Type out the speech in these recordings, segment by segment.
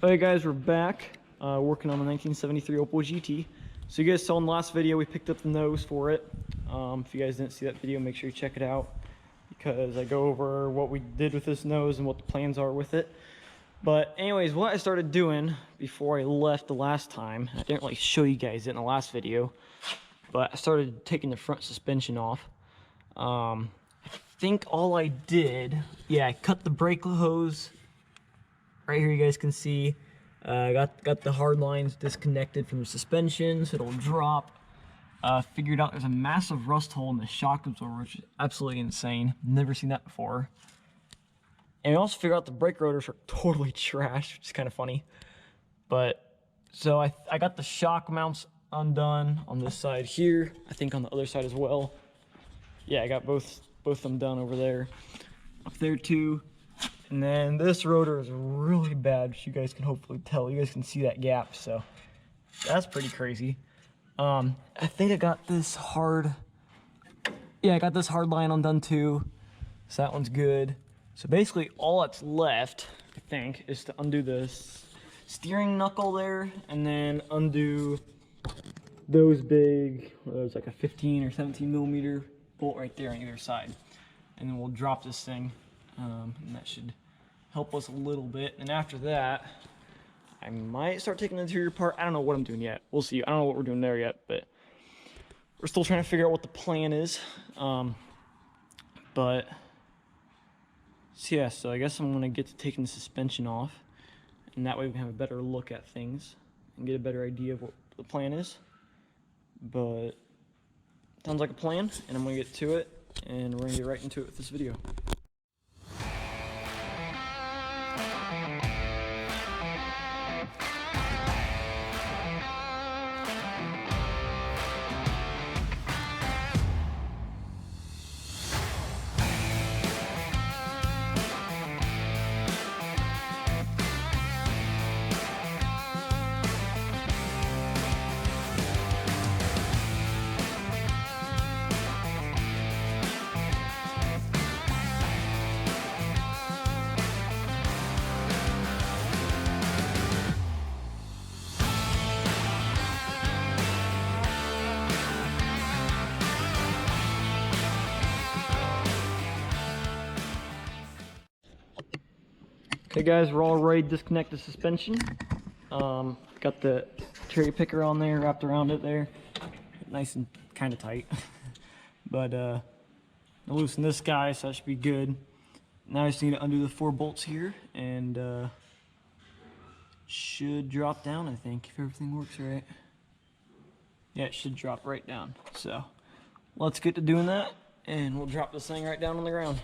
Alright guys, we're back working on the 1973 Opel GT. So you guys saw in the last video we picked up the nose for it. If you guys didn't see that video, make sure you check it out because I go over what we did with this nose and what the plans are with it. But anyways, what I started doing before I left the last time, I didn't really show you guys it in the last video, but I started taking the front suspension off. I think all I did, I cut the brake hose. Right here you guys can see, got the hard lines disconnected from the suspension, so it'll drop. Figured out there's a massive rust hole in the shock absorber, which is absolutely insane. Never seen that before. And I also figured out the brake rotors are totally trash, which is kind of funny. But, so I got the shock mounts undone on this side here. I think on the other side as well. Yeah, I got both of them done over there. Up there too. And then this rotor is really bad, which you guys can hopefully tell. You guys can see that gap, so that's pretty crazy. I think I got this hard, I got this hard line undone too, so that one's good. So basically all that's left, I think, is to undo this steering knuckle there, and then undo those big, there's like a 15 or 17 millimeter bolt right there on either side. And then we'll drop this thing, and that should help us a little bit. And after that, I might start taking the interior apart. I don't know what I'm doing yet. We'll see. I don't know what we're doing there yet, but we're still trying to figure out what the plan is. But so yeah, so I guess I'm gonna get to taking the suspension off, and that way we can have a better look at things and get a better idea of what the plan is. But sounds like a plan, and I'm gonna get to it, and we're gonna get right into it with this video. Okay guys, we're all ready to disconnect the suspension. Got the cherry picker on there, wrapped around it there. Nice and kind of tight. But I loosened this guy, so that should be good. Now I just need to undo the 4 bolts here, and should drop down, I think, if everything works right. Yeah, it should drop right down. So let's get to doing that, and we'll drop this thing right down on the ground.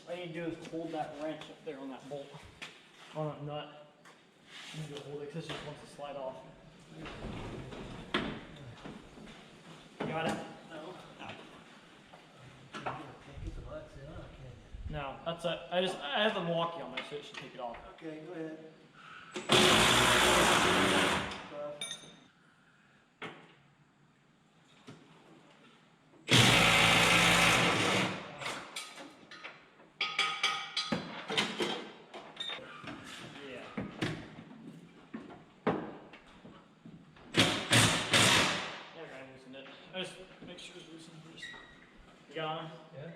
All you need to do is hold that wrench up there on that bolt, on that nut. You need to hold it because it just wants to slide off. Got it? No. No, that's it. I have the walkie on there, so it should take it off. Okay, go ahead. I just make sure it's loosened first. You got on? Yeah.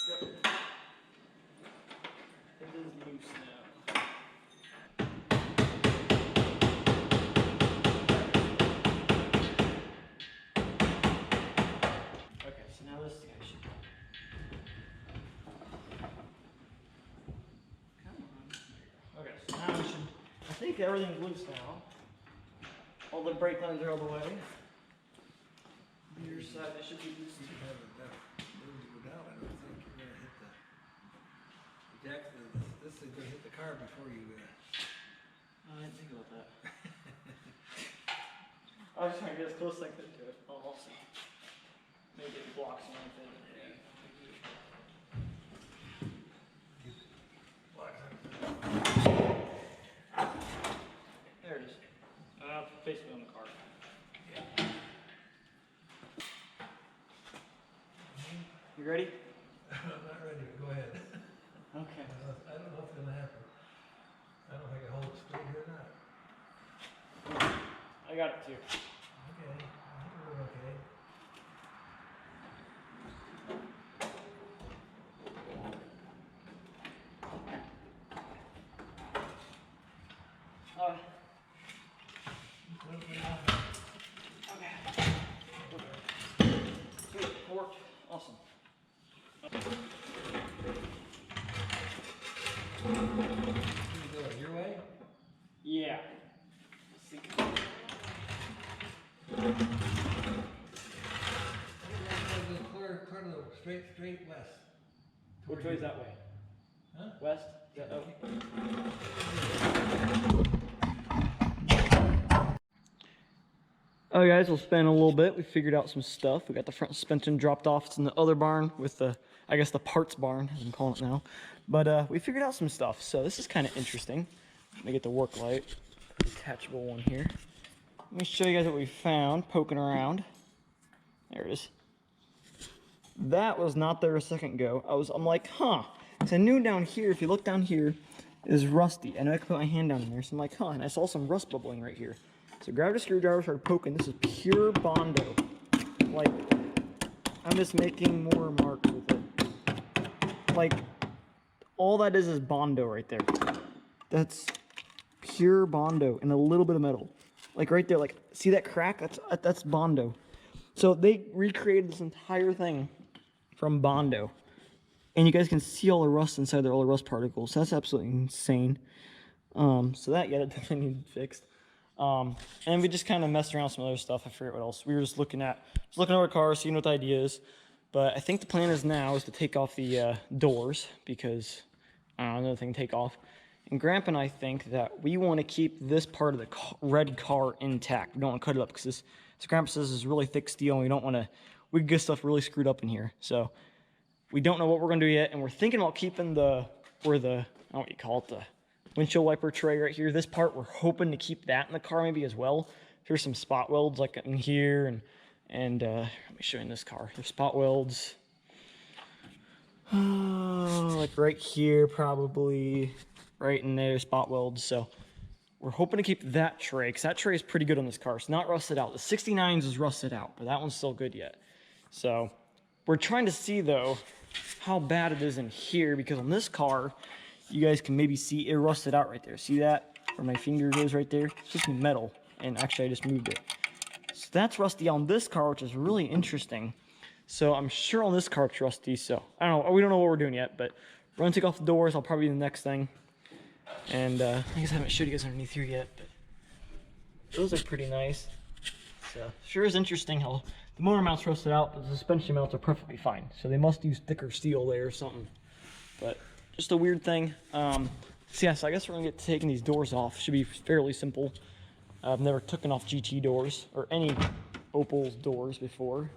Yep. It is loose now. Okay, so now this guy should go. Come on. Okay, so now we should, I think everything's loose now. All the brake lines are all the way. Your side, they should be loose. You should have enough room to go down. I don't think you're going to hit the jack. This thing's going to hit the car before you. I didn't think about that. I was trying to get as close as I could to it. I'll see. Maybe it blocks something. There it is. Basically on the car. You ready? I'm not ready, but go ahead. Okay. I don't know if it's gonna happen. I don't know if I can hold it straight here or not. I got it too. Okay, I think we're okay. Okay. Sweet, it worked. Awesome. You do it your way? Yeah. Let's see. Clear to the straight west. Which way is that way? Huh? West? Is that okay? Alright guys, we'll spin a little bit. We figured out some stuff. We got the front suspension dropped off. It's in the other barn with the, I guess the parts barn, as I'm calling it now. But we figured out some stuff. So this is kind of interesting. Let me get the work light. Detachable one here. Let me show you guys what we found poking around. There it is. That was not there a second ago. I'm like, huh. So I knew down here, if you look down here, is rusty. I know I can put my hand down in there, so I'm like, huh. And I saw some rust bubbling right here. So grabbed a screwdriver, started poking. This is pure Bondo. Like, I'm just making more marks with it. Like, all that is Bondo right there. That's pure Bondo and a little bit of metal. Like right there, like, see that crack? That's Bondo. So they recreated this entire thing from Bondo. And you guys can see all the rust inside there, all the rust particles. So that's absolutely insane. So that, yeah, that definitely needed fixed. And we just kind of messed around with some other stuff. I forget what else. We were just looking over cars, seeing what the idea is. But I think the plan is now is to take off the doors because I don't know, another thing to take off. And Grandpa and I think that we want to keep this part of the red car intact. We don't want to cut it up because this Grandpa says is really thick steel and we don't want to, we could get stuff really screwed up in here. So we don't know what we're going to do yet. And we're thinking about keeping I don't know what you call it, the windshield wiper tray right here. This part, we're hoping to keep that in the car maybe as well. There's some spot welds like in here and let me show you in this car. There's spot welds like right here probably, right in there, spot welds. So we're hoping to keep that tray because that tray is pretty good on this car. It's not rusted out. The 69s is rusted out, but that one's still good yet. So we're trying to see though how bad it is in here because on this car, you guys can maybe see it rusted out right there. See that? Where my finger goes right there? It's just metal. And actually, I just moved it. So that's rusty on this car, which is really interesting. So I'm sure on this car it's rusty. So I don't know. We don't know what we're doing yet, but we're going to take off the doors. I'll probably do the next thing. And I guess I haven't showed you guys underneath here yet, but those are pretty nice. So sure is interesting how the motor mounts rusted out, but the suspension mounts are perfectly fine. So they must use thicker steel there or something. But just a weird thing. So yeah, so I guess we're gonna get taking these doors off. Should be fairly simple. I've never taken off GT doors or any Opel's doors before,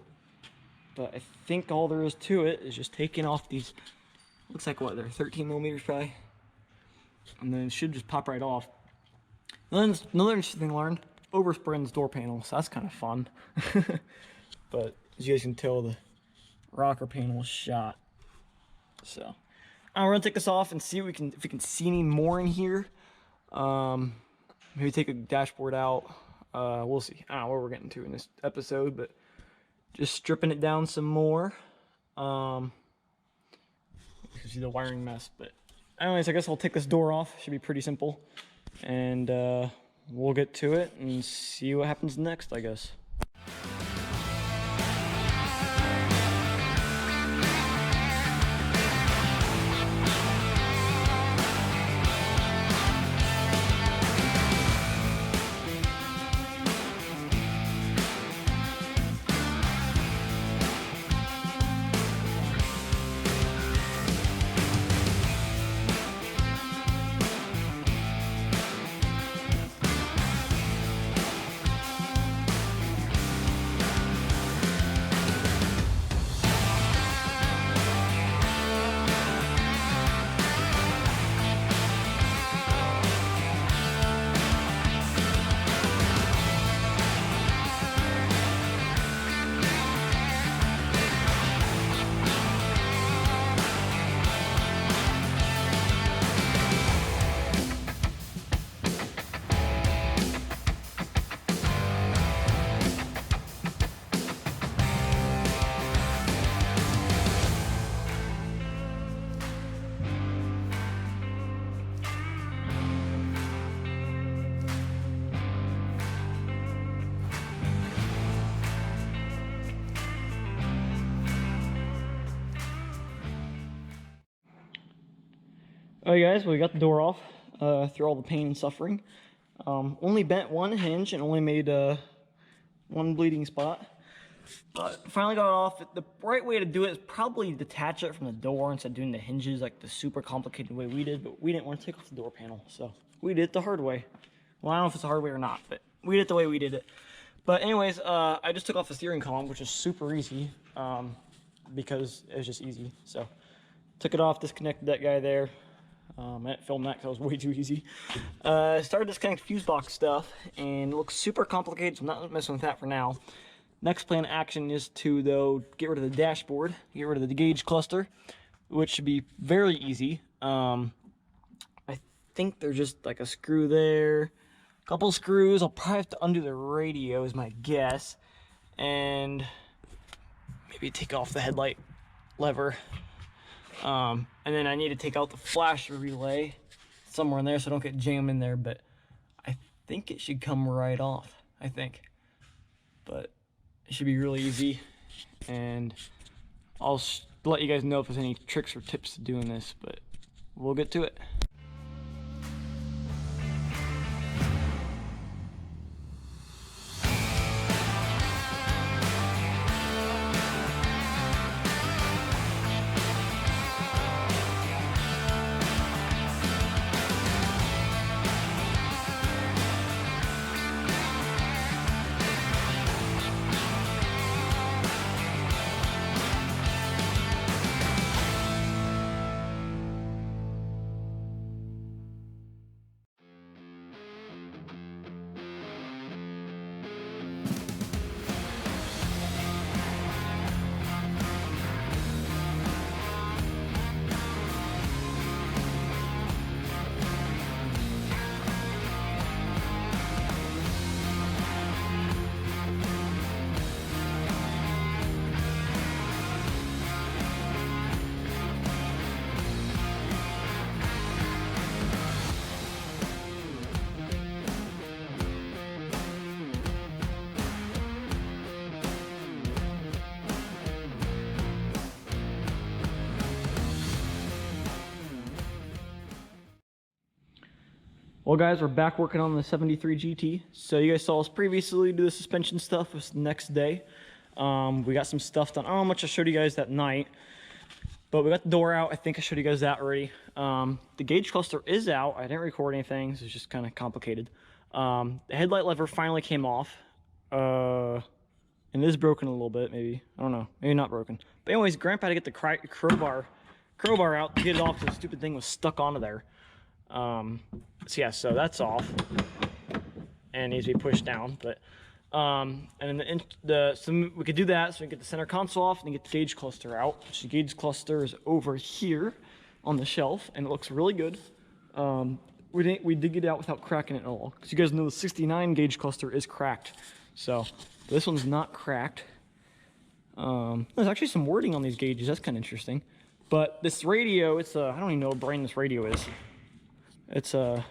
but I think all there is to it is just taking off these. Looks like what, they're 13 millimeters probably, and then it should just pop right off. And then another interesting thing I learned: overspraying this door panel. So that's kind of fun. But as you guys can tell, the rocker panel is shot. So we're gonna take this off and see if we can see any more in here. Maybe take a dashboard out. We'll see. I don't know what we're getting to in this episode, but just stripping it down some more. You can see the wiring mess, but anyways, I guess I'll take this door off. Should be pretty simple, and we'll get to it and see what happens next, I guess. Alright guys, well, we got the door off through all the pain and suffering. Only bent one hinge and only made one bleeding spot. But finally got it off. The right way to do it is probably detach it from the door instead of doing the hinges like the super complicated way we did. But we didn't want to take off the door panel, so we did it the hard way. Well, I don't know if it's the hard way or not, but we did it the way we did it. But anyways, I just took off the steering column, which is super easy because it was just easy. So took it off, disconnected that guy there. I didn't film that because it was way too easy. Started disconnecting fuse box stuff, and it looks super complicated, so I'm not messing with that for now. Next plan of action is to, though, get rid of the dashboard, get rid of the gauge cluster, which should be very easy. I think there's just like a screw there, a couple screws. I'll probably have to undo the radio is my guess, and maybe take off the headlight lever. And then I need to take out the flash relay somewhere in there so I don't get jammed in there, but I think it should come right off, I think. But it should be really easy, and I'll let you guys know if there's any tricks or tips to doing this, but we'll get to it. Well guys, we're back working on the 73 GT. So you guys saw us previously do the suspension stuff. It was the next day. We got some stuff done. I don't know how much I showed you guys that night, but we got the door out. I think I showed you guys that already. The gauge cluster is out. I didn't record anything, so it's just kind of complicated. The headlight lever finally came off. And it is broken a little bit, maybe. I don't know. Maybe not broken. But anyways, Grandpa had to get the crowbar out to get it off because the stupid thing was stuck onto there. So yeah, so that's off and needs to be pushed down, but and then so we could do that, so we can get the center console off and get the gauge cluster out, which the gauge cluster is over here on the shelf and it looks really good. We did get it out without cracking it at all, because you guys know the 69 gauge cluster is cracked, so this one's not cracked. There's actually some wording on these gauges, that's kind of interesting. But this radio, it's I don't even know what brand this radio is. It's I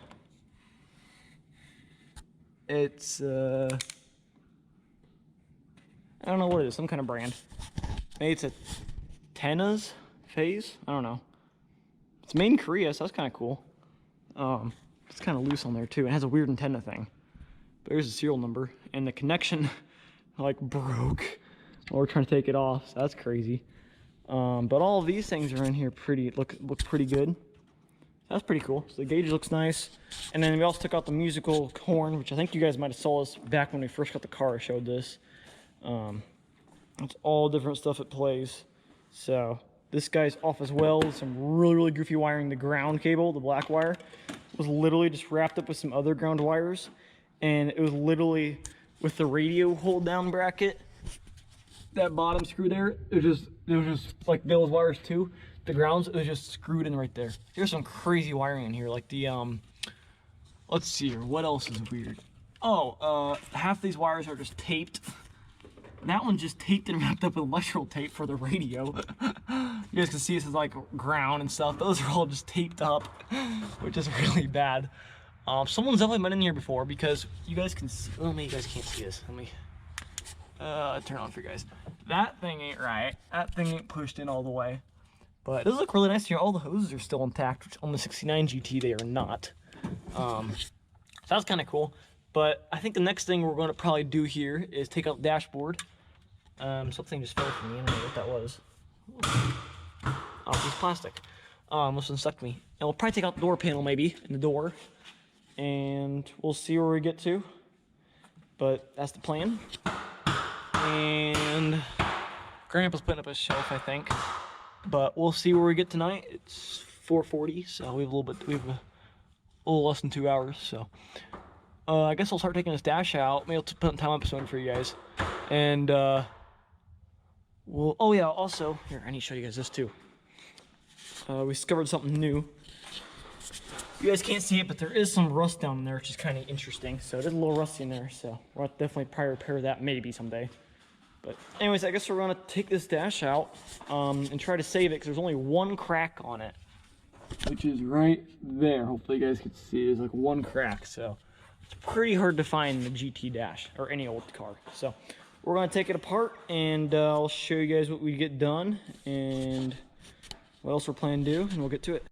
don't know what it is, some kind of brand. Maybe it's a Tena's phase, I don't know. It's made in Korea, so that's kind of cool. It's kind of loose on there too. It has a weird antenna thing. But there's a serial number, and the connection like broke while we're trying to take it off, so that's crazy. But all of these things are in here look pretty good. That's pretty cool. So the gauge looks nice. And then we also took out the musical horn, which I think you guys might have saw us back when we first got the car. I showed this. It's all different stuff it plays. So this guy's off as well. Some really goofy wiring. The ground cable, the black wire, was literally just wrapped up with some other ground wires. And it was literally with the radio hold down bracket, that bottom screw there, it was just like those wires too. The grounds, it was just screwed in right there. Here's some crazy wiring in here, like the let's see here, what else is weird? Oh, half these wires are just taped. That one's just taped and wrapped up with electrical tape for the radio. You guys can see this is like ground and stuff. Those are all just taped up, which is really bad. Someone's definitely been in here before, because you guys can see, well, maybe you guys can't see this. Let me turn on for you guys. That thing ain't right. That thing ain't pushed in all the way. But it does look really nice here. All the hoses are still intact, which on the 69 GT they are not. So that's kind of cool. But I think the next thing we're going to probably do here is take out the dashboard. Something just fell from me. I don't know what that was. Oh, it's plastic. Must have stuck me. And we'll probably take out the door panel maybe, in the door. And we'll see where we get to. But that's the plan. And Grandpa's putting up a shelf, I think. But we'll see where we get tonight. It's 4:40, so we have a little less than 2 hours. So I guess I'll start taking this dash out. Maybe I'll put a time episode for you guys. And oh yeah, also here I need to show you guys this too. We discovered something new. You guys can't see it, but there is some rust down there, which is kind of interesting. So it is a little rusty in there, so we'll definitely probably repair that maybe someday. But anyways, I guess we're gonna take this dash out and try to save it because there's only one crack on it, which is right there. Hopefully you guys can see there's like one crack. So it's pretty hard to find the GT dash or any old car. So we're gonna take it apart and I'll show you guys what we get done and what else we're planning to do, and we'll get to it.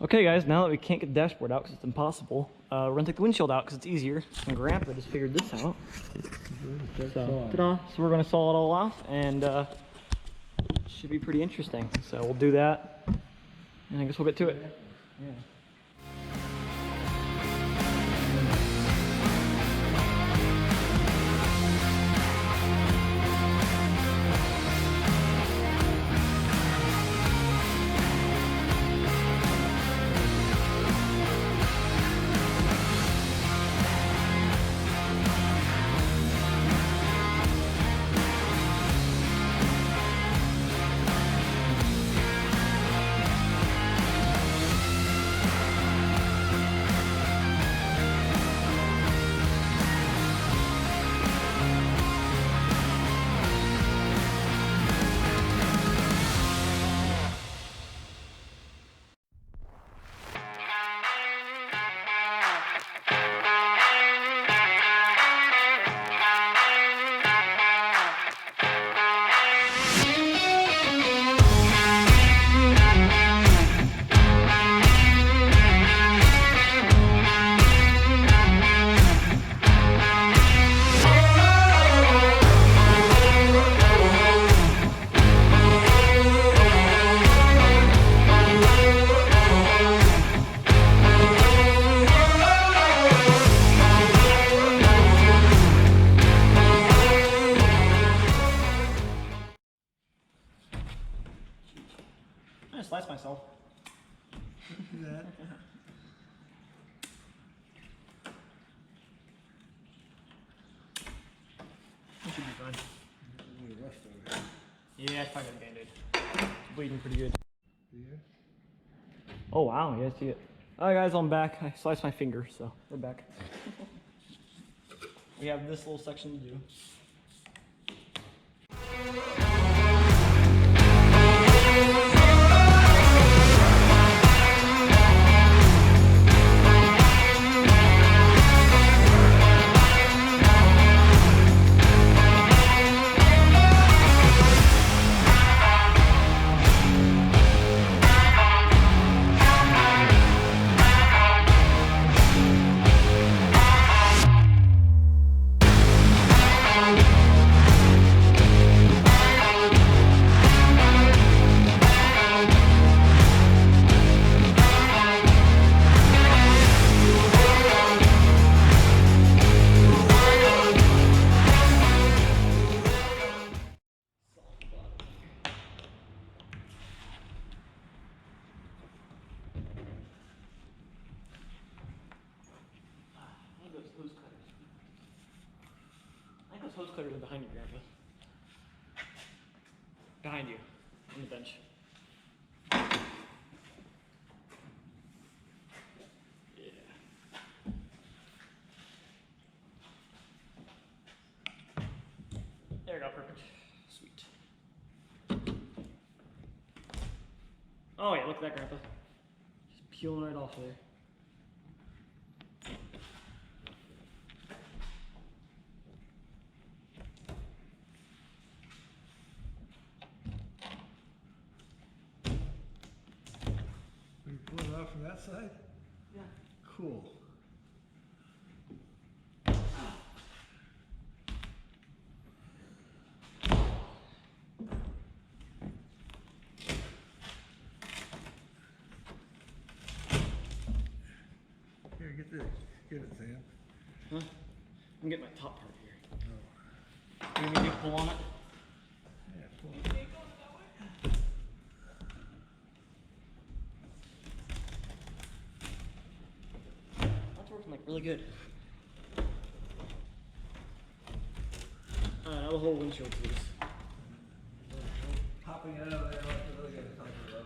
Okay guys, now that we can't get the dashboard out because it's impossible, we're gonna take the windshield out because it's easier. And Grandpa just figured this out. So we're gonna saw it all off, and it should be pretty interesting. So we'll do that, and I guess we'll get to it. Yeah. I just sliced myself. Do that. It should be fine. Really rust over here. Yeah, it's probably got a Band-Aid. It's bleeding pretty good. Yeah. Oh wow, you guys see it. Alright guys, I'm back. I sliced my finger, so we're back. We have this little section to do. clearer than behind you, Grandpa. Behind you, on the bench. Yeah. There you go, perfect. Sweet. Oh yeah, look at that, Grandpa. Just peeling right off of there. You pull it off from that side? Yeah. Cool. Here, get it, Sam. Huh? I'm getting my top part here. Oh. You want me to pull on it? Yeah, pull it. That's working like really good. Now the whole windshield's loose. Popping out of there, like you really gotta tighten it up.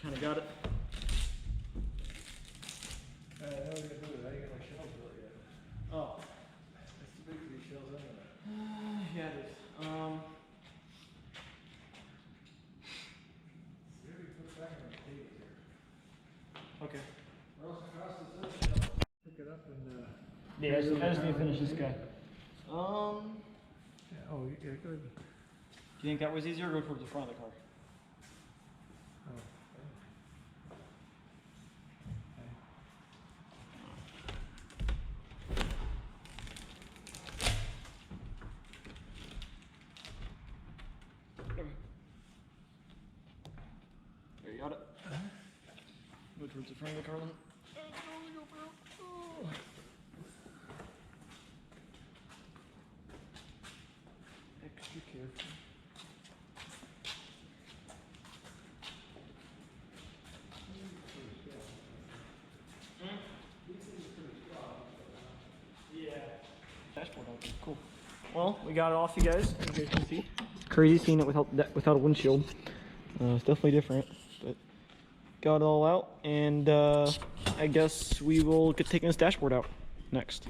Kind of got it. I know you're gonna do it. I ain't got my shells really yet. Oh. It's too big for these shells anyway. Yeah, it is. See if you put it back on the table here. Okay. Or else across this other shelf. Pick it up and Yeah, I just need to finish this guy. yeah, oh, yeah, good. Do you think that was easier or go towards the front of the car? Oh. There you got it. Go towards the front of the car then. Extra careful. Yeah. Dashboard open. Cool. Well, we got it off, you guys. As you guys can see, it's crazy seeing it without a windshield. It's definitely different, but got it all out, and I guess we will get taking this dashboard out next.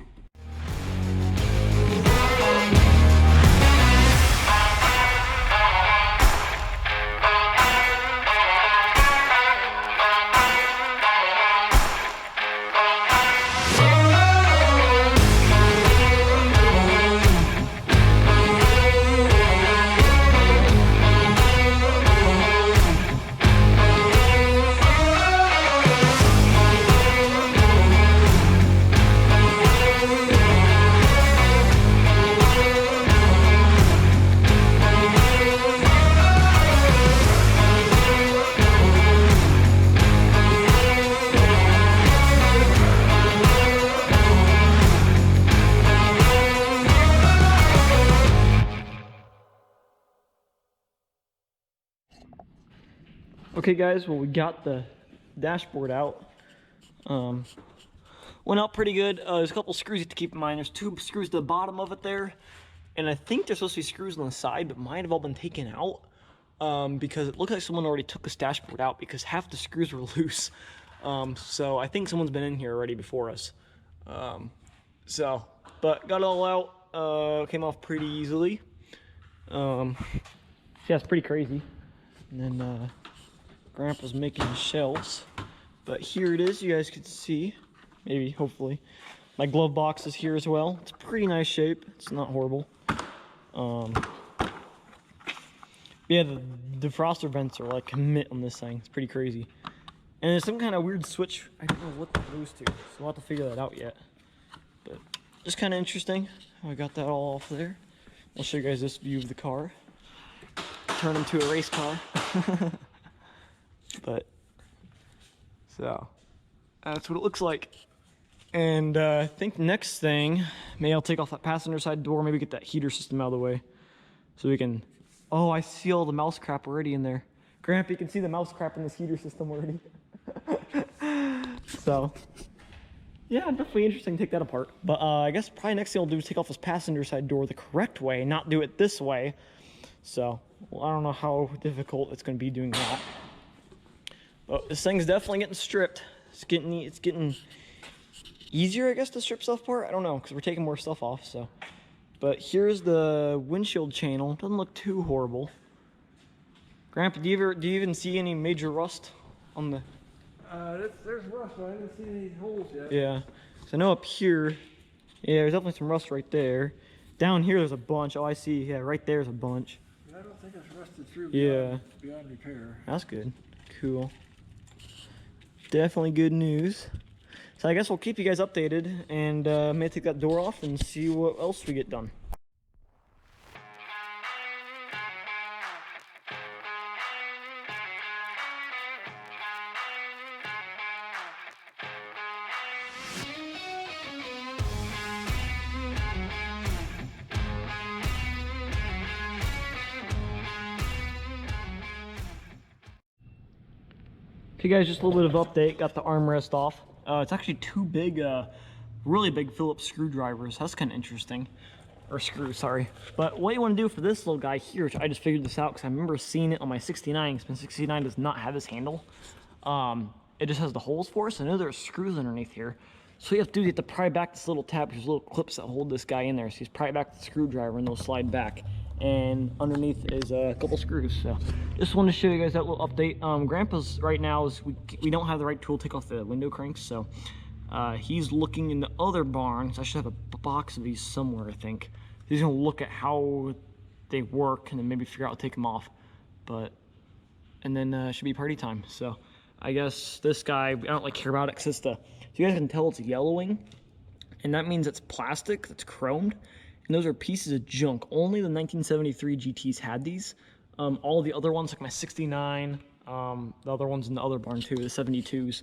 Okay guys, well we got the dashboard out. Went out pretty good. There's a couple screws you have to keep in mind. There's 2 screws to the bottom of it there. And I think there's supposed to be screws on the side, but mine have all been taken out. Because it looks like someone already took this dashboard out because half the screws were loose. So I think someone's been in here already before us. But got it all out. Came off pretty easily. Yeah, it's pretty crazy. And then Grandpa's making the shelves, but here it is. You guys can see, maybe, hopefully. My glove box is here as well. It's pretty nice shape. It's not horrible. Yeah, the defroster vents are like commit on this thing. It's pretty crazy. And there's some kind of weird switch. I don't know what that goes to, so we'll have to figure that out yet. But just kind of interesting. I got that all off there. I'll show you guys this view of the car. Turn into a race car. But so that's what it looks like. And I think next thing, maybe I'll take off that passenger side door, maybe get that heater system out of the way so we can. Oh, I see all the mouse crap already in there. Grandpa, you can see the mouse crap in this heater system already. So, yeah, definitely interesting to take that apart. But I guess probably next thing I'll do is take off this passenger side door the correct way, not do it this way. So, well, I don't know how difficult it's going to be doing that. But this thing's definitely getting stripped. It's getting easier, I guess, to strip stuff apart. I don't know, because we're taking more stuff off. So, but here's the windshield channel. Doesn't look too horrible. Grandpa, do you even see any major rust on the? There's rust, but I didn't see any holes yet. Yeah, so I know up here, yeah, there's definitely some rust right there. Down here, there's a bunch. Oh, I see. Yeah, right there's a bunch. I don't think it's rusted through. Yeah. Beyond repair. That's good. Cool. Definitely good news. So I guess we'll keep you guys updated, and may take that door off and see what else we get done. Okay guys, just a little bit of update. Got the armrest off. It's actually two big, really big Phillips screwdrivers. That's kind of interesting. Or screws, sorry. But what you want to do for this little guy here, which I just figured this out because I remember seeing it on my 69, because my 69 does not have this handle. It just has the holes for us. I know there's screws underneath here. So what you have to do is you have to pry back this little tab. There's little clips that hold this guy in there. So you just pry back the screwdriver and they'll slide back. And underneath is a couple screws. So just wanted to show you guys that little update. Grandpa's right now is we don't have the right tool to take off the window cranks, so he's looking in the other barn. So I should have a box of these somewhere, I think. He's gonna look at how they work and then maybe figure out how to take them off. And then it should be party time. So I guess this guy, I don't like care about it because it's so you guys can tell it's yellowing, and that means it's plastic that's chromed. And those are pieces of junk. Only the 1973 GTs had these. All the other ones, like my 69, the other ones in the other barn too, the 72s,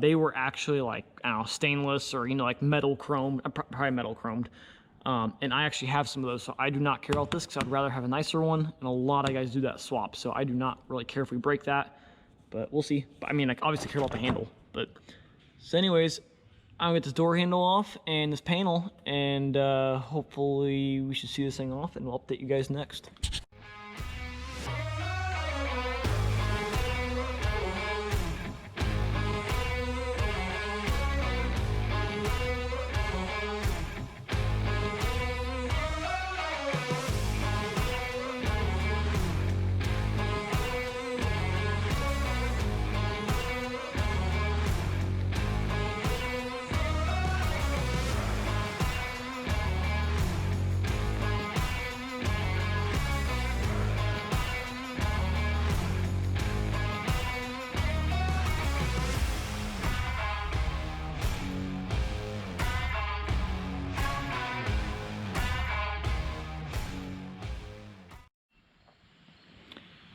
they were actually like, I don't know, stainless or, like metal chromed, probably metal chromed. And I actually have some of those, so I do not care about this because I'd rather have a nicer one. And a lot of guys do that swap, so I do not really care if we break that. But we'll see. But I mean, I obviously care about the handle. But so anyways, I'll get this door handle off and this panel, and hopefully we should see this thing off, and we'll update you guys next.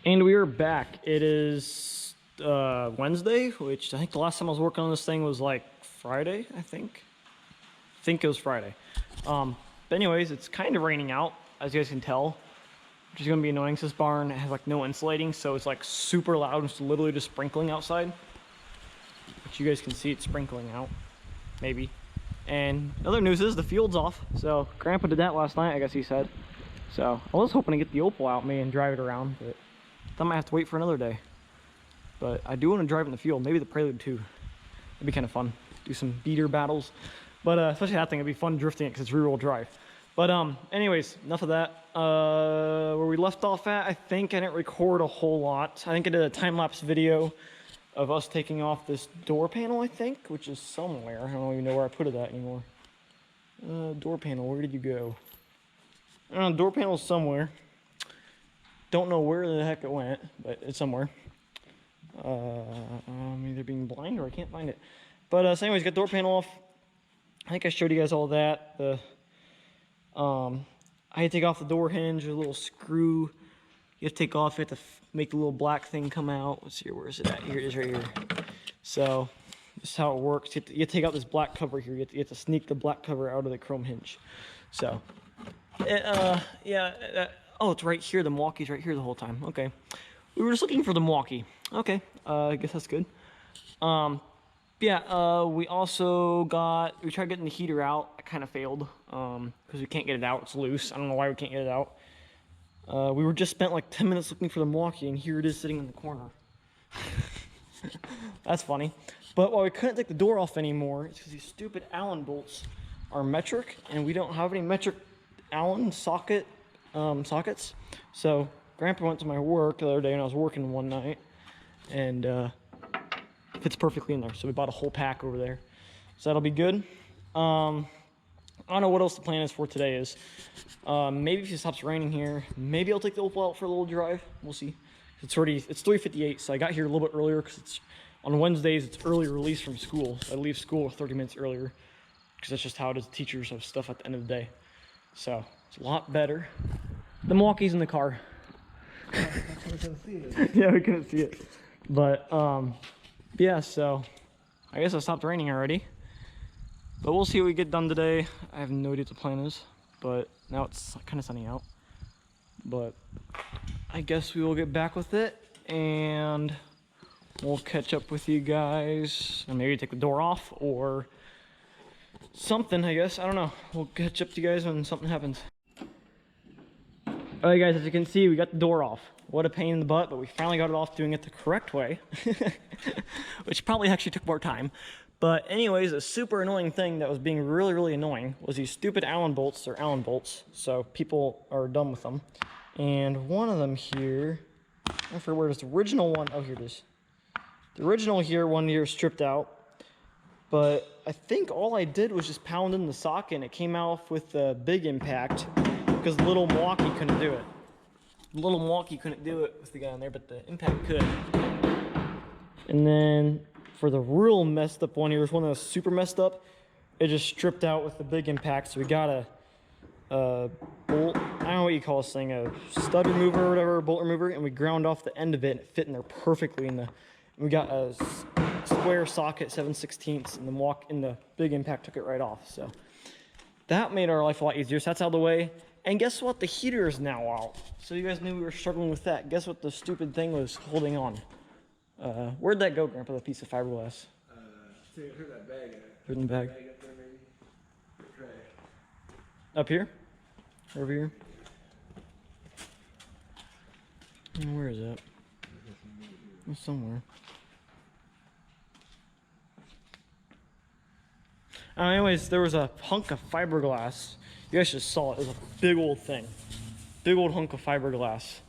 And we are back. It is Wednesday, which I think the last time I was working on this thing was like Friday, I think it was Friday. But anyways, it's kind of raining out, as you guys can tell, which is going to be annoying. This barn has like no insulating, so it's like super loud. It's literally just sprinkling outside, which you guys can see it's sprinkling out, maybe. And other news is the field's off. So Grandpa did that last night, I guess he said. So I was hoping to get the Opel out maybe and drive it around, but I might have to wait for another day. But I do want to drive in the field, maybe the Prelude too. It'd be kind of fun. Do some beater battles. But especially that thing, it'd be fun drifting it because it's rear-wheel drive. But anyways, enough of that. Where we left off at, I think I didn't record a whole lot. I think I did a time-lapse video of us taking off this door panel, I think, which is somewhere. I don't even know where I put it at anymore. Door panel, where did you go? I don't know, door panel's somewhere. Don't know where the heck it went, but it's somewhere. I'm either being blind or I can't find it. But so anyways, got door panel off. I think I showed you guys all that. I had to take off the door hinge, a little screw. You have to take off, you have to make the little black thing come out. Let's see here, where is it at? Here it is right here. So this is how it works. You have to take out this black cover here. You have to sneak the black cover out of the chrome hinge. So, oh, it's right here. The Milwaukee's right here the whole time. Okay. We were just looking for the Milwaukee. Okay, I guess that's good. Yeah, we also we tried getting the heater out. It kind of failed because we can't get it out. It's loose. I don't know why we can't get it out. We were just spent like 10 minutes looking for the Milwaukee, and here it is sitting in the corner. That's funny. But why we couldn't take the door off anymore is because these stupid Allen bolts are metric, and we don't have any metric Allen sockets. So Grandpa went to my work the other day, and I was working one night, and fits perfectly in there. So we bought a whole pack over there. So that'll be good. I don't know what else the plan is for today is. Maybe if it stops raining here, maybe I'll take the Opel out for a little drive. We'll see. It's 3:58, so I got here a little bit earlier because it's on Wednesdays. It's early release from school. So I leave school 30 minutes earlier because that's just how it is. Teachers have stuff at the end of the day, so it's a lot better. The Milwaukee's in the car. Yeah, we couldn't see it, but yeah. So I guess it stopped raining already. But we'll see what we get done today. I have no idea what the plan is, but now it's kind of sunny out. But I guess we will get back with it, and we'll catch up with you guys. And maybe take the door off or something, I guess. I don't know. We'll catch up to you guys when something happens. Alright guys, as you can see, we got the door off. What a pain in the butt, but we finally got it off doing it the correct way. Which probably actually took more time. But anyways, a super annoying thing that was being really, really annoying was these stupid Allen bolts. They're Allen bolts, so people are done with them. And one of them here, I forget where it is, the original one, oh here it is. The original one here stripped out. But I think all I did was just pound in the socket and it came out with the big impact because the little Milwaukee couldn't do it. The little Milwaukee couldn't do it with the guy on there, but the impact could. And then for the real messed up one, here's one that was super messed up. It just stripped out with the big impact, so we got a bolt, I don't know what you call this thing, a stud remover or whatever, bolt remover, and we ground off the end of it and it fit in there perfectly and we got a square socket 7/16 and the big impact took it right off. So that made our life a lot easier. So that's out of the way. And guess what? The heater is now out. So you guys knew we were struggling with that. Guess what the stupid thing was holding on? Where'd that go, Grandpa, the piece of fiberglass? See, here's that bag. Put in the bag. Up there, maybe. Trash. Up here? Over here? Where is that? It's somewhere. Anyways, there was a hunk of fiberglass. You guys just saw it. It was a big old thing. Big old hunk of fiberglass.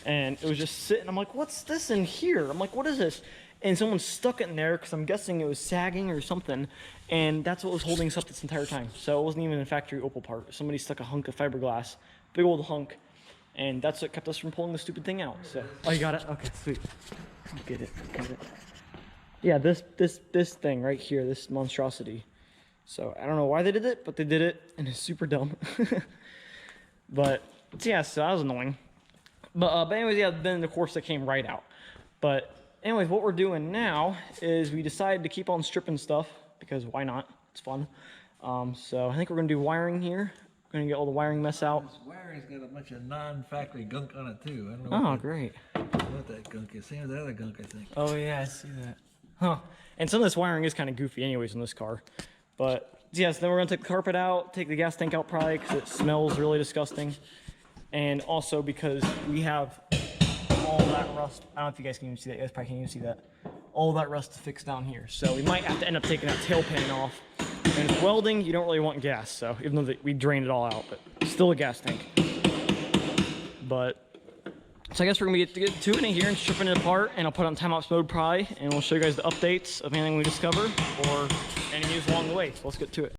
And it was just sitting. I'm like, what's this in here? I'm like, what is this? And someone stuck it in there because I'm guessing it was sagging or something. And that's what was holding us up this entire time. So it wasn't even a factory Opel part. Somebody stuck a hunk of fiberglass. Big old hunk. And that's what kept us from pulling the stupid thing out. So, oh, you got it? Okay, sweet. Get it. Yeah, this thing right here, this monstrosity. So I don't know why they did it, but they did it, and it's super dumb. But yeah, so that was annoying. But anyways, yeah, then of course it came right out. But anyways, what we're doing now is we decided to keep on stripping stuff because why not? It's fun. So I think we're gonna do wiring here. We're gonna get all the wiring mess out. This wiring's got a bunch of non-factory gunk on it too. I don't know. Oh, great. What that gunk is. Same as the other gunk, I think. Oh yeah, I see that. Huh. And some of this wiring is kind of goofy anyways in this car. But yeah, so then we're gonna take the carpet out, take the gas tank out probably because it smells really disgusting. And also because we have all that rust. I don't know if you guys can even see that. You guys probably can't even see that. All that rust to fix down here. So we might have to end up taking that tailpan off. And with welding, you don't really want gas. So even though we drained it all out, but still a gas tank. But so I guess we're gonna get to it in here and stripping it apart, and I'll put it on time-lapse mode probably, and we'll show you guys the updates of anything we discover or any news along the way. So let's get to it.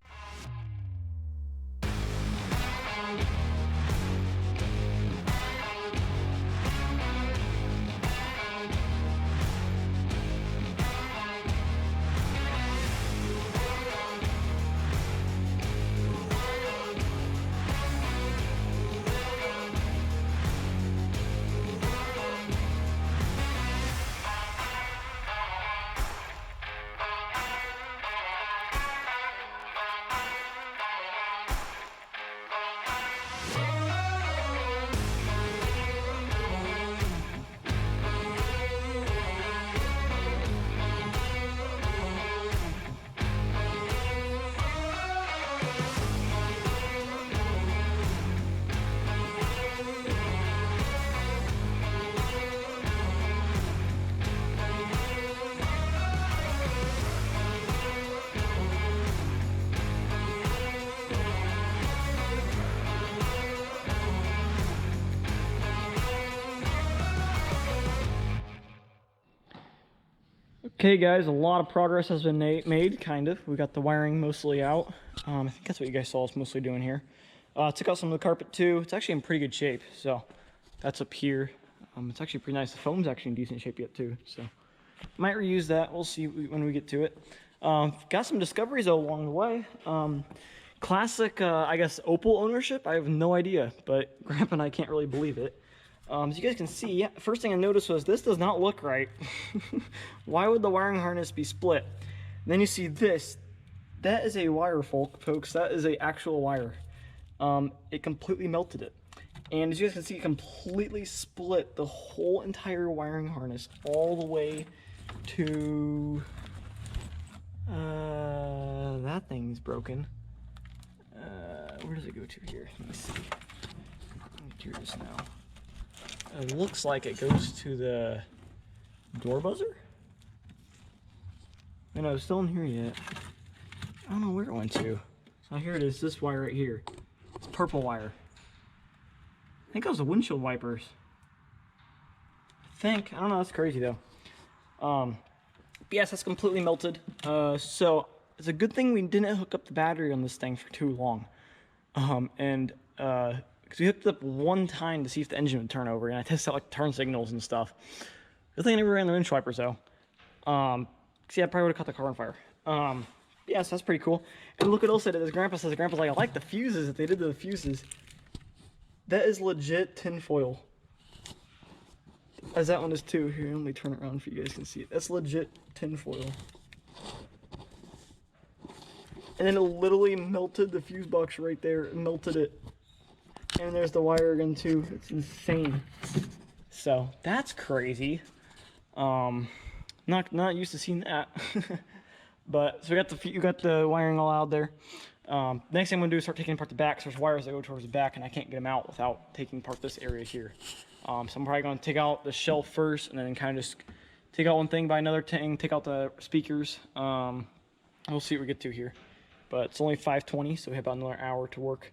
Okay guys, a lot of progress has been made, kind of. We got the wiring mostly out. I think that's what you guys saw us mostly doing here. Took out some of the carpet too. It's actually in pretty good shape, so that's up here. It's actually pretty nice. The foam's actually in decent shape yet too, so might reuse that. We'll see when we get to it. Got some discoveries though along the way. Classic, I guess, Opel ownership. I have no idea, but Grandpa and I can't really believe it. As you guys can see, first thing I noticed was this does not look right. Why would the wiring harness be split? And then you see this. That is a wire, folks. That is a actual wire. It completely melted it. And as you guys can see, it completely split the whole entire wiring harness all the way to... that thing's broken. Where does it go to here? Let me see. I'm curious now. It looks like it goes to the door buzzer? No, it's still in here yet. I don't know where it went to. So here it is, this wire right here. It's purple wire. I think it was the windshield wipers. I don't know, that's crazy though. But yes, that's completely melted. So it's a good thing we didn't hook up the battery on this thing for too long. Because we hooked it up one time to see if the engine would turn over, and I tested out like turn signals and stuff. Good thing I never ran the windshield wipers though. See, I probably would have caught the car on fire. Yeah, so that's pretty cool. And look what else it is. Grandpa says, Grandpa's like, I like the fuses that they did to the fuses. That is legit tin foil. As that one is too. Here, let me turn it around so you guys can see it. That's legit tin foil. And then it literally melted the fuse box right there. It melted it. And there's the wire again too. It's insane. So that's crazy. Not used to seeing that. But so we got the wiring all out there. Next thing I'm gonna do is start taking apart the back. So there's wires that go towards the back, and I can't get them out without taking apart this area here. So I'm probably gonna take out the shelf first, and then kind of just take out one thing by another thing. Take out the speakers. We'll see what we get to here. But it's only 5:20, so we have about another hour to work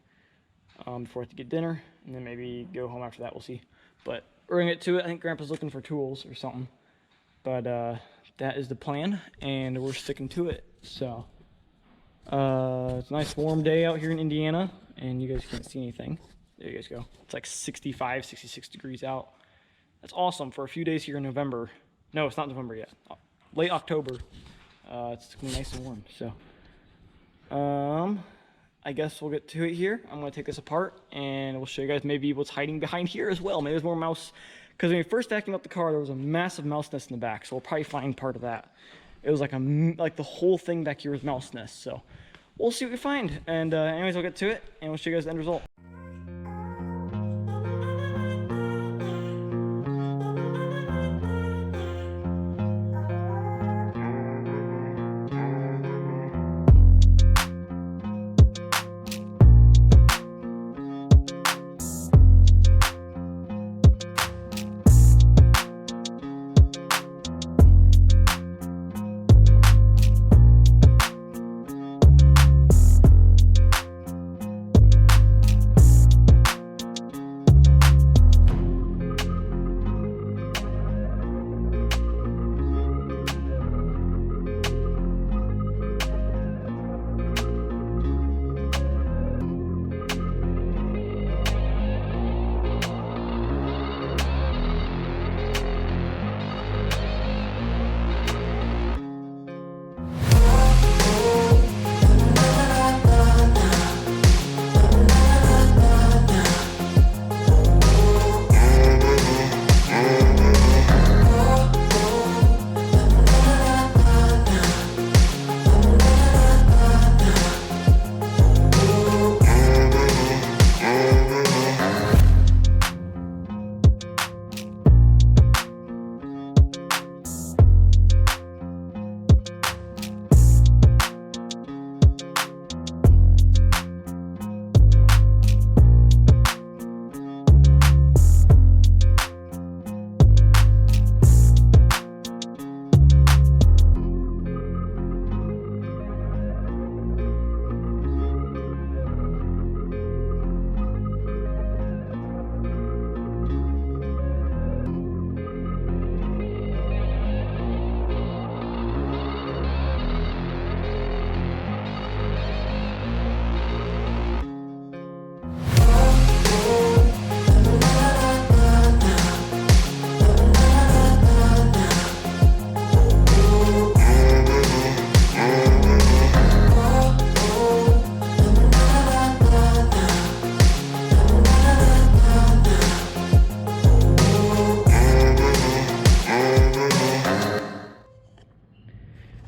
before I have to get dinner, and then maybe go home after that. We'll see. But we're gonna get to it. I think Grandpa's looking for tools or something. But that is the plan, and we're sticking to it. So it's a nice warm day out here in Indiana, and you guys can't see anything. There you guys go. It's like 65, 66 degrees out. That's awesome for a few days here in November. No, it's not November yet. Late October. It's gonna be nice and warm. So I guess we'll get to it here. I'm gonna take this apart, and we'll show you guys maybe what's hiding behind here as well. Maybe there's more mouse. Because when we first vacuumed up the car, there was a massive mouse nest in the back, so we'll probably find part of that. It was like the whole thing back here was mouse nest, so we'll see what we find. And anyways, I'll get to it, and we'll show you guys the end result.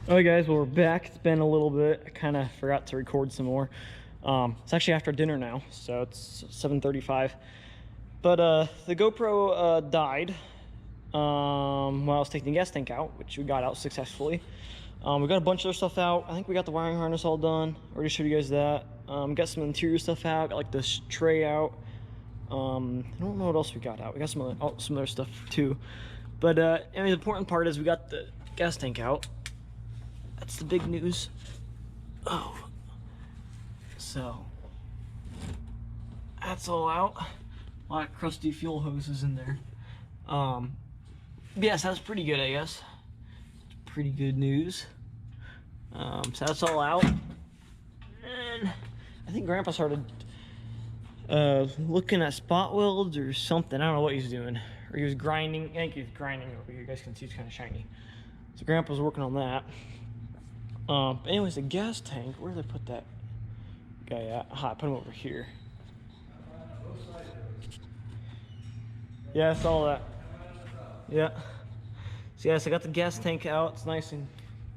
Alright guys, well we're back. It's been a little bit. I kind of forgot to record some more. It's actually after dinner now, so it's 7:35. But the GoPro died while I was taking the gas tank out, which we got out successfully. We got a bunch of other stuff out. I think we got the wiring harness all done. I already showed you guys that. Got some interior stuff out. Got like this tray out. I don't know what else we got out. We got some other stuff too. But anyway, the important part is we got the gas tank out. That's the big news. Oh, so that's all out. A lot of crusty fuel hoses in there. Yes, that's pretty good, I guess. Pretty good news. So that's all out. And I think Grandpa started looking at spot welds or something. I don't know what he's doing. Or he was grinding. I think he's grinding over here. You guys can see it's kind of shiny. So Grandpa's working on that. But anyways, the gas tank, where did I put that guy at? I put him over here. Yeah, I saw that. Yeah. So yes, I got the gas tank out. It's nice and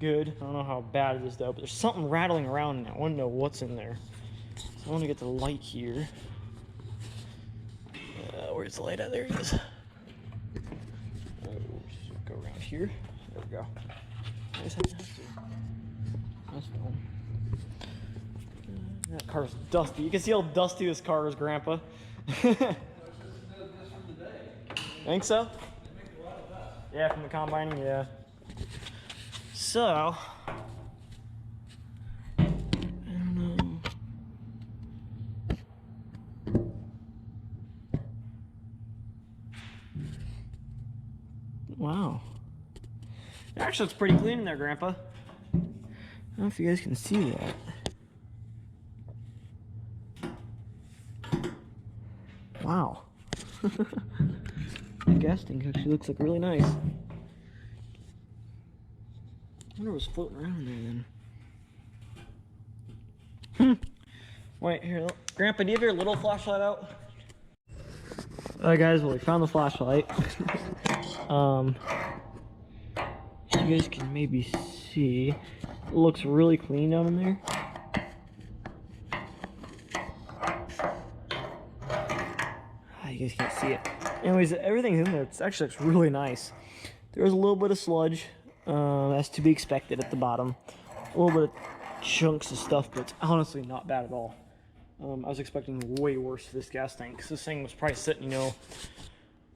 good. I don't know how bad it is though, but there's something rattling around and I want to know what's in there. So I want to get the light here. Where's the light at? There it is. Just go around here. There we go. I guess I have to. That's cool. That car's dusty. You can see how dusty this car is, Grandpa. Think so? Yeah, from the combining, yeah. So, I don't know. Wow. It actually looks pretty clean in there, Grandpa. I don't know if you guys can see that. Wow. The gas tank actually looks like really nice. I wonder what's floating around there then. Wait, here, look. Grandpa, do you have your little flashlight out? Alright guys, well we found the flashlight. You guys can maybe see. It looks really clean down in there. You guys can't see it. Anyways, everything's in there. It actually looks really nice. There's a little bit of sludge, that's to be expected at the bottom. A little bit of chunks of stuff, but it's honestly not bad at all. I was expecting way worse for this gas tank, because this thing was probably sitting, you know,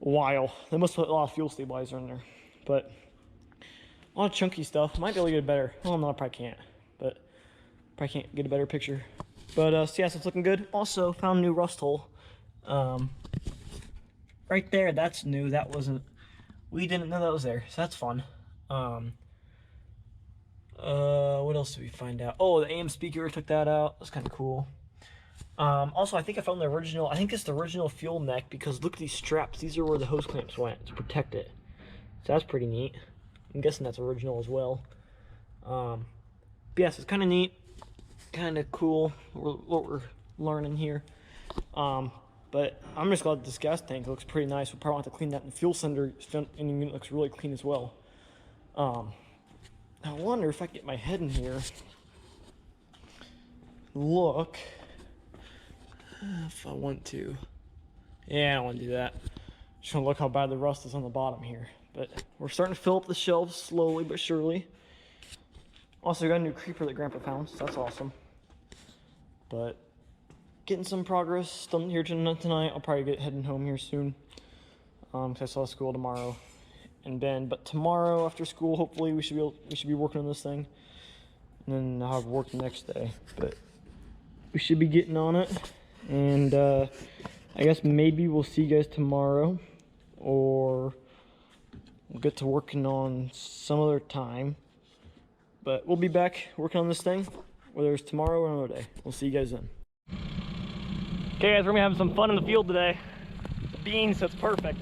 a while. They must put a lot of fuel stabilizer in there, but a lot of chunky stuff. Might be able to get it better. Well, no, I probably can't, but probably can't get a better picture. But so yes, it's looking good. Also found a new rust hole. Right there, that's new. That wasn't, we didn't know that was there, so that's fun. What else did we find out? Oh, the AM speaker, took that out. That's kind of cool. Also, I think I found the original, I think it's the original fuel neck, because look at these straps. These are where the hose clamps went to protect it. So that's pretty neat. I'm guessing that's original as well. But yes, it's kind of neat, kind of cool what we're learning here. But I'm just glad this gas tank looks pretty nice. We'll probably have to clean that, and the fuel cylinder and it looks really clean as well. I wonder if I can get my head in here. Look, if I want to. Yeah, I don't want to do that. Just gonna look how bad the rust is on the bottom here. But we're starting to fill up the shelves slowly but surely. Also, got a new creeper that Grandpa found, so that's awesome. But getting some progress done here tonight. I'll probably get heading home here soon. Cause I still have school tomorrow in Bend. But tomorrow after school, hopefully we should be working on this thing. And then I'll have work the next day. But we should be getting on it. And I guess maybe we'll see you guys tomorrow, or we'll get to working on some other time. But we'll be back working on this thing, whether it's tomorrow or another day. We'll see you guys then. Okay guys, we're gonna have some fun in the field today. Beans, that's perfect.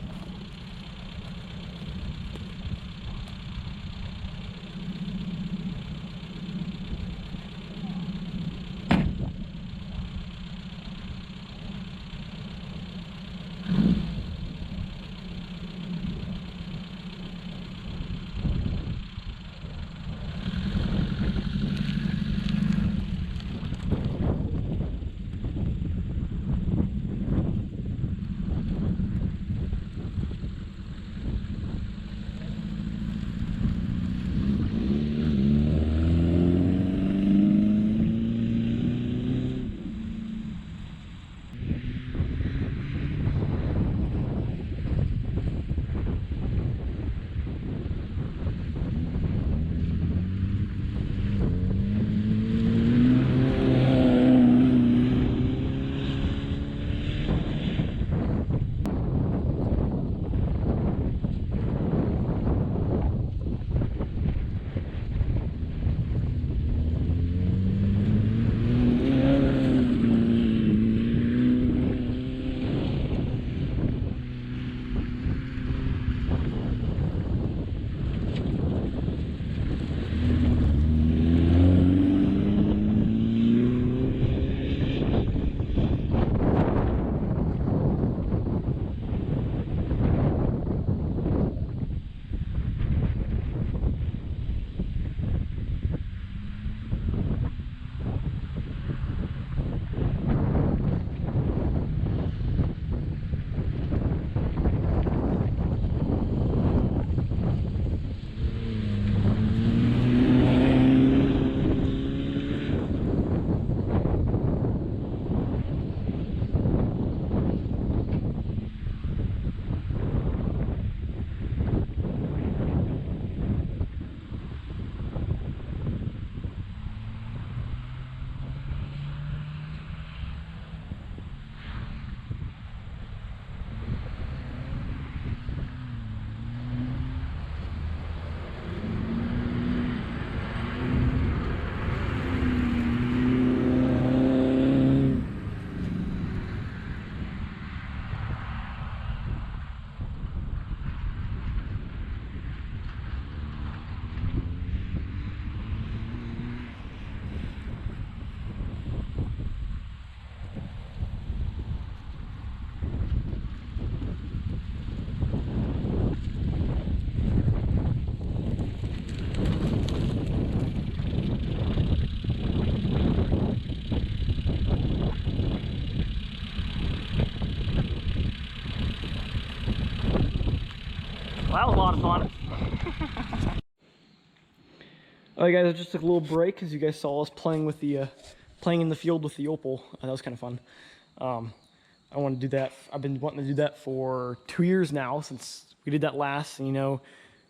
All right, guys, I just took a little break as you guys saw us playing with the playing in the field with the Opel. That was kind of fun. I want to do that. I've been wanting to do that for 2 years now since we did that last. And, you know,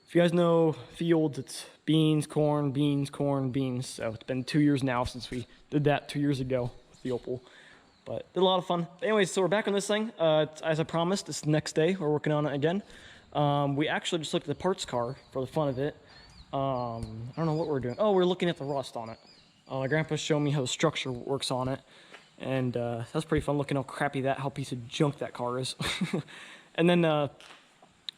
if you guys know fields, it's beans, corn, beans, corn, beans. So it's been 2 years now since we did that 2 years ago with the Opel. But did a lot of fun. Anyways, so we're back on this thing. As I promised, it's the next day. We're working on it again. We actually just looked at the parts car for the fun of it. I don't know what we're doing. Oh, we're looking at the rust on it. My grandpa showed me how the structure works on it. And that's pretty fun looking how crappy how piece of junk that car is. And then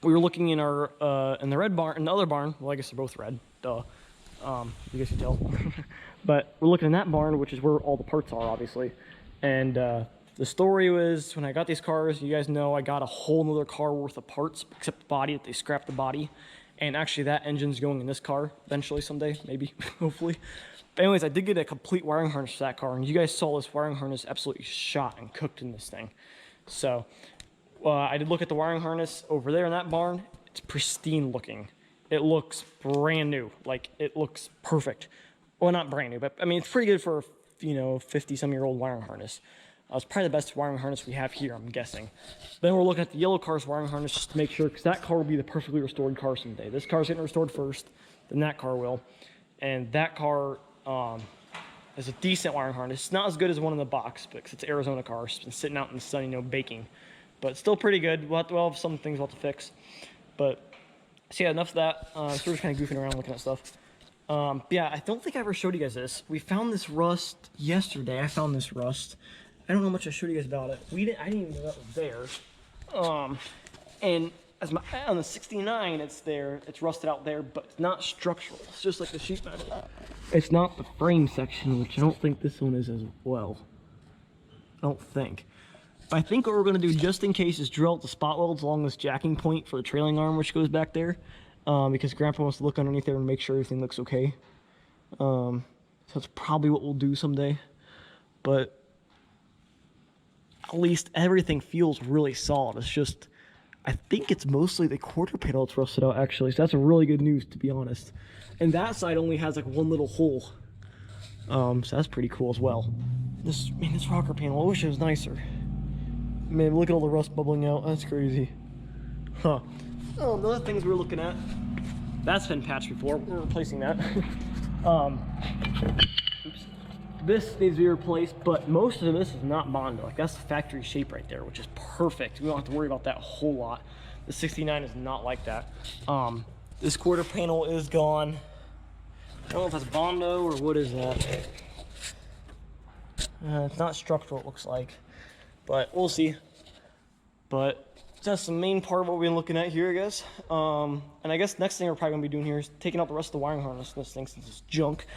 we were looking in in the red barn, in the other barn. Well, I guess they're both red, duh. You guys can tell. But we're looking in that barn, which is where all the parts are, obviously. And the story was, when I got these cars, you guys know I got a whole nother car worth of parts, except the body, that they scrapped the body. And actually that engine's going in this car eventually someday, maybe, hopefully. But anyways, I did get a complete wiring harness for that car, and you guys saw this wiring harness absolutely shot and cooked in this thing. So I did look at the wiring harness over there in that barn. It's pristine looking. It looks brand new. Like, it looks perfect. Well, not brand new, but I mean, it's pretty good for, you know, 50-some-year-old wiring harness. It's probably the best wiring harness we have here, I'm guessing. Then we're looking at the yellow car's wiring harness just to make sure, because that car will be the perfectly restored car someday. This car's getting restored first, then that car will. And that car is a decent wiring harness. It's not as good as one in the box, because it's an Arizona car. It's been sitting out in the sun, you know, baking. But it's still pretty good. We'll have some things we'll have to fix. But, so yeah, enough of that. So we're just kind of goofing around looking at stuff. Yeah, I don't think I ever showed you guys this. We found this rust yesterday. I found this rust. I don't know how much I showed you guys about it. I didn't even know that was there. And on the 69, it's there. It's rusted out there, but it's not structural. It's just like the sheet metal. It's not the frame section, which I don't think this one is as well. I don't think. But I think what we're going to do, just in case, is drill out the spot welds along this jacking point for the trailing arm, which goes back there. Because Grandpa wants to look underneath there and make sure everything looks okay. So that's probably what we'll do someday. But at least everything feels really solid. It's just, I think it's mostly the quarter panel that's rusted out, actually. So that's a really good news, to be honest. And that side only has like one little hole. So that's pretty cool as well. This rocker panel, I wish it was nicer. Man, look at all the rust bubbling out. That's crazy. Huh. Oh, the other things we were looking at. That's been patched before. We're replacing that. Oops. This needs to be replaced, but most of this is not bonded. Like, that's the factory shape right there, which is perfect. We don't have to worry about that a whole lot. The 69 is not like that. This quarter panel is gone. I don't know if that's Bondo or what is that. It's not structural, it looks like, but we'll see. But that's the main part of what we've been looking at here, I guess. And I guess next thing we're probably gonna be doing here is taking out the rest of the wiring harness in this thing, since it's junk.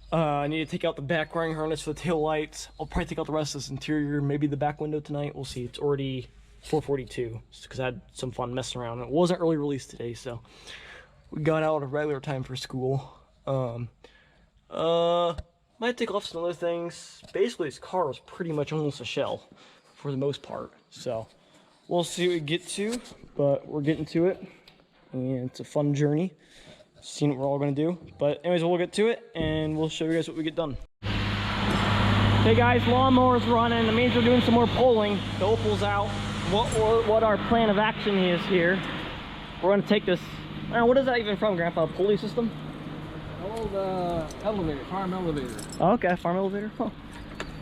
I need to take out the back wiring harness for the tail lights. I'll probably take out the rest of this interior, maybe the back window tonight. We'll see. It's already 4:42 because I had some fun messing around. It wasn't early release today, so we got out at a regular time for school. Might take off some other things. Basically, this car is pretty much almost a shell for the most part. So we'll see what we get to, but we're getting to it, and it's a fun journey. Seeing what we're all gonna do. But anyways, we'll get to it and we'll show you guys what we get done. Hey guys, lawnmower's running. That means we're doing some more pulling. The Opel's out. What our plan of action is here. We're gonna take this. What is that even from, Grandpa? A pulley system? Old elevator, farm elevator. Oh, okay, farm elevator. Huh.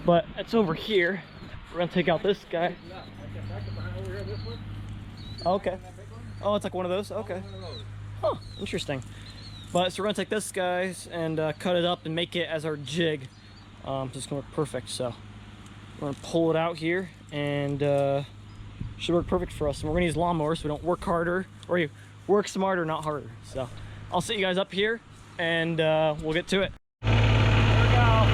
But it's over here. We're gonna take out this guy. Okay. Oh, it's like one of those? Okay. Huh, interesting. But so we're gonna take this, guys, and cut it up and make it as our jig. It's gonna work perfect. So we're gonna pull it out here, and should work perfect for us. And we're gonna use lawnmowers so we don't work harder, or you work smarter, not harder. So I'll set you guys up here, and we'll get to it. There we go.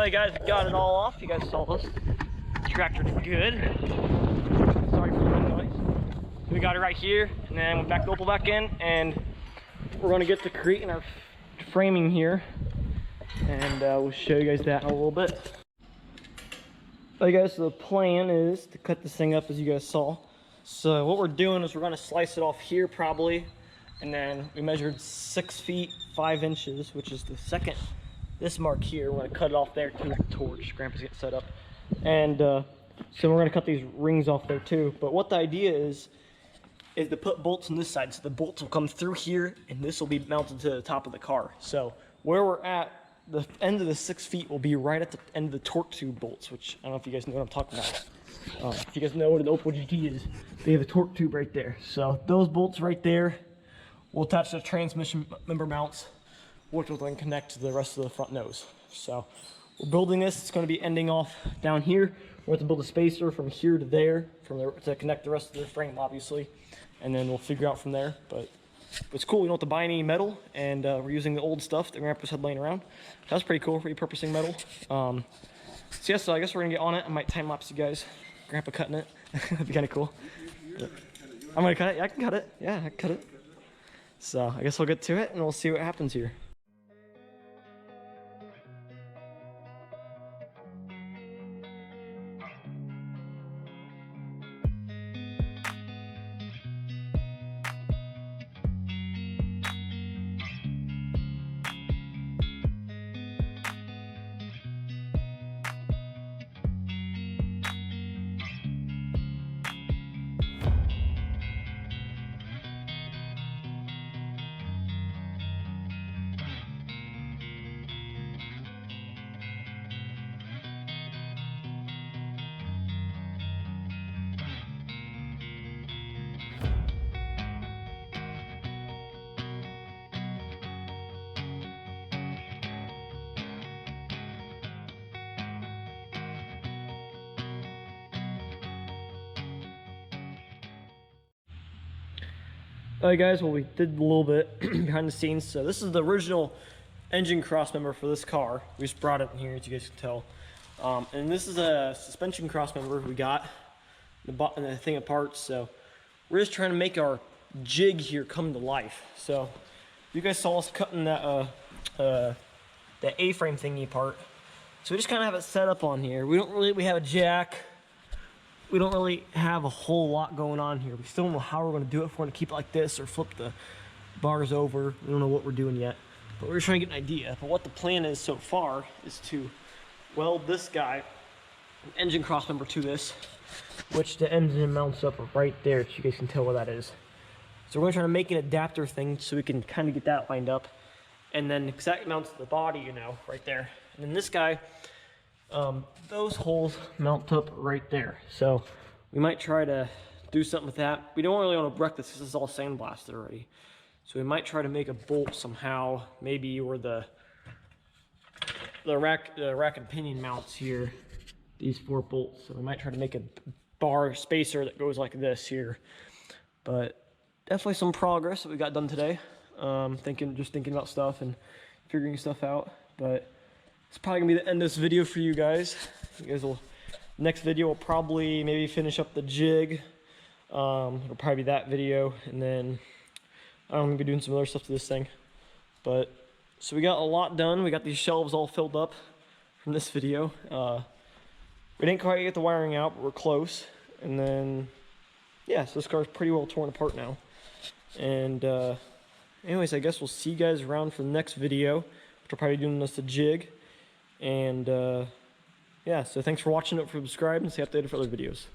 Alright guys, we got it all off. You guys saw this. Tractor did good. Sorry for the noise. We got it right here, and then went back to Opel back in, and we're gonna get to creating our framing here, and we'll show you guys that in a little bit. Alright guys, so the plan is to cut this thing up as you guys saw. So what we're doing is we're gonna slice it off here probably, and then we measured 6 feet 5 inches, which is the second, this mark here. We're gonna cut it off there too with the torch. Grandpa's getting set up. And so we're gonna cut these rings off there too. But what the idea is to put bolts on this side. So the bolts will come through here, and this will be mounted to the top of the car. So where we're at, the end of the 6 feet will be right at the end of the torque tube bolts, which I don't know if you guys know what I'm talking about. If you guys know what an Opel GT is, they have a torque tube right there. So those bolts right there will attach to the transmission member mounts, which will then connect to the rest of the front nose. So we're building this. It's going to be ending off down here. We're going to build a spacer from here to there, to connect the rest of the frame, obviously, and then we'll figure out from there. But it's cool. We don't have to buy any metal, and we're using the old stuff that Grandpa's had laying around. That's pretty cool, repurposing metal. So yeah, so I guess we're gonna get on it. I might time lapse you guys. Grandpa cutting it. That'd be kind of cool. I'm gonna cut it. Yeah, I can cut it. Yeah, I can cut it. So I guess we'll get to it, and we'll see what happens here. Alright guys, well we did a little bit behind the scenes. So this is the original engine cross member for this car. We just brought it in here, as you guys can tell. And this is a suspension cross member we got the thing apart. So we're just trying to make our jig here come to life. So you guys saw us cutting that A-frame thingy apart. So we just kind of have it set up on here. We have a jack. We don't really have a whole lot going on here. We still don't know how we're going to do it. If we're going to keep it like this or flip the bars over. We don't know what we're doing yet. But we're just trying to get an idea. But what the plan is so far is to weld this guy, an engine cross member, to this, which the engine mounts up right there, so you guys can tell where that is. So we're going to try to make an adapter thing so we can kind of get that lined up. And then exact mounts to the body, you know, right there. And then this guy, those holes mount up right there. So we might try to do something with that. We don't really want to wreck this because this is all sandblasted already. So we might try to make a bolt somehow, maybe where the rack and pinion mounts here, these 4 bolts. So we might try to make a bar spacer that goes like this here. But definitely some progress that we got done today. Just thinking about stuff and figuring stuff out. But it's probably gonna be the end of this video for you guys. You guys will, next video will probably maybe finish up the jig. It'll probably be that video, and then I'm gonna be doing some other stuff to this thing. But so we got a lot done. We got these shelves all filled up from this video. We didn't quite get the wiring out, but we're close. And then yeah, so this car's pretty well torn apart now. And anyways, I guess we'll see you guys around for the next video, which will probably be doing this a jig. And yeah, so thanks for watching. Don't forget to subscribe and stay updated for other videos.